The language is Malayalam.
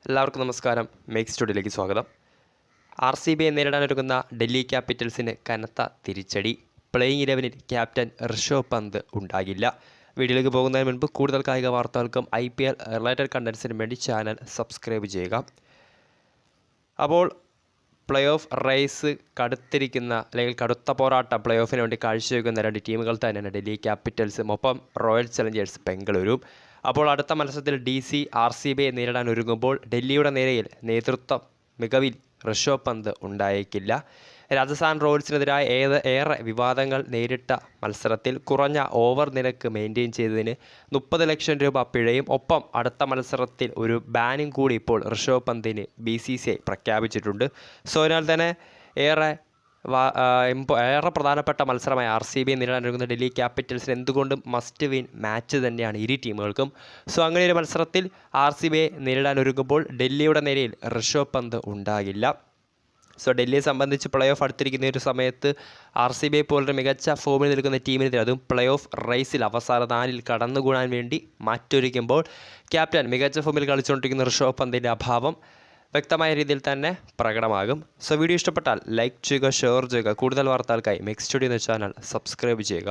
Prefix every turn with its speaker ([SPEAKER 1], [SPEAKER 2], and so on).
[SPEAKER 1] എല്ലാവർക്കും നമസ്കാരം. മേക്ക് സ്റ്റുഡിയോയിലേക്ക് സ്വാഗതം. RCBയെ നേരിടാനൊരുങ്ങുന്ന ഡൽഹി ക്യാപിറ്റൽസിന് കനത്ത തിരിച്ചടി. പ്ലേയിങ് 11-ൽ ക്യാപ്റ്റൻ ഋഷഭ് പന്ത് ഉണ്ടാകില്ല. വീഡിയോയിലേക്ക് പോകുന്നതിന് മുൻപ് കൂടുതൽ കായിക വാർത്തകൾക്കും IPL റിലേറ്റഡ് കണ്ടൻസിനും വേണ്ടി ചാനൽ സബ്സ്ക്രൈബ് ചെയ്യുക. അപ്പോൾ പ്ലേ ഓഫ് റേസ് കടുത്തിരിക്കുന്ന അല്ലെങ്കിൽ കടുത്ത പോരാട്ടം പ്ലേ ഓഫിന് വേണ്ടി കാഴ്ചവെക്കുന്ന രണ്ട് ടീമുകൾ തന്നെയാണ് ഡൽഹി ക്യാപിറ്റൽസും ഒപ്പം റോയൽ ചലഞ്ചേഴ്സ് ബംഗളൂരും. അപ്പോൾ അടുത്ത മത്സരത്തിൽ DC RCBയെ നേരിടാൻ ഒരുങ്ങുമ്പോൾ ഡൽഹിയുടെ നിരയിൽ നേതൃത്വം മികവിൽ ഋഷഭ് പന്ത് ഉണ്ടായേക്കില്ല. രാജസ്ഥാൻ റോയൽസിനെതിരായ ഏറെ വിവാദങ്ങൾ നേരിട്ട മത്സരത്തിൽ കുറഞ്ഞ ഓവർ നിരക്ക് മെയിൻറ്റെയിൻ ചെയ്തതിന് 30 ലക്ഷം രൂപ പിഴയും ഒപ്പം അടുത്ത മത്സരത്തിൽ ഒരു ബാനും കൂടി ഇപ്പോൾ ഋഷഭ് പന്തിന് BCCI പ്രഖ്യാപിച്ചിട്ടുണ്ട്. സോ അതിനാൽ തന്നെ ഏറെ പ്രധാനപ്പെട്ട മത്സരമായ RCBയെ നേരിടാനൊരുങ്ങുന്ന ഡൽഹി ക്യാപിറ്റൽസിന് എന്തുകൊണ്ടും മസ്റ്റ് വിൻ മാച്ച് തന്നെയാണ് ഇരു ടീമുകൾക്കും. സോ അങ്ങനെ ഒരു മത്സരത്തിൽ RCBയെ നേരിടാനൊരുങ്ങുമ്പോൾ ഡൽഹിയുടെ നിരയിൽ ഋഷഭ് പന്ത് ഉണ്ടാകില്ല. സോ ഡൽഹിയെ സംബന്ധിച്ച് പ്ലേ ഓഫ് അടുത്തിരിക്കുന്ന ഒരു സമയത്ത് RCBയെ പോലൊരു മികച്ച ഫോമിൽ നിൽക്കുന്ന ടീമിനെതിരെ അതും പ്ലേ ഓഫ് റേസിൽ അവസാന 4-ൽ കടന്നുകൂടാൻ വേണ്ടി മാറ്റൊരുക്കുമ്പോൾ ക്യാപ്റ്റൻ മികച്ച ഫോമിൽ കളിച്ചുകൊണ്ടിരിക്കുന്ന ഋഷഭ് പന്തിൻ്റെ അഭാവം വ്യക്തമായ രീതിയിൽ തന്നെ പ്രകടമാകും. സോ വീഡിയോ ഇഷ്ടപ്പെട്ടാൽ ലൈക്ക് ചെയ്യുക, ഷെയർ ചെയ്യുക. കൂടുതൽ വാർത്തകൾക്കായി മേക്ക് സ്റ്റുഡിയോ എന്ന ചാനൽ സബ്സ്ക്രൈബ് ചെയ്യുക.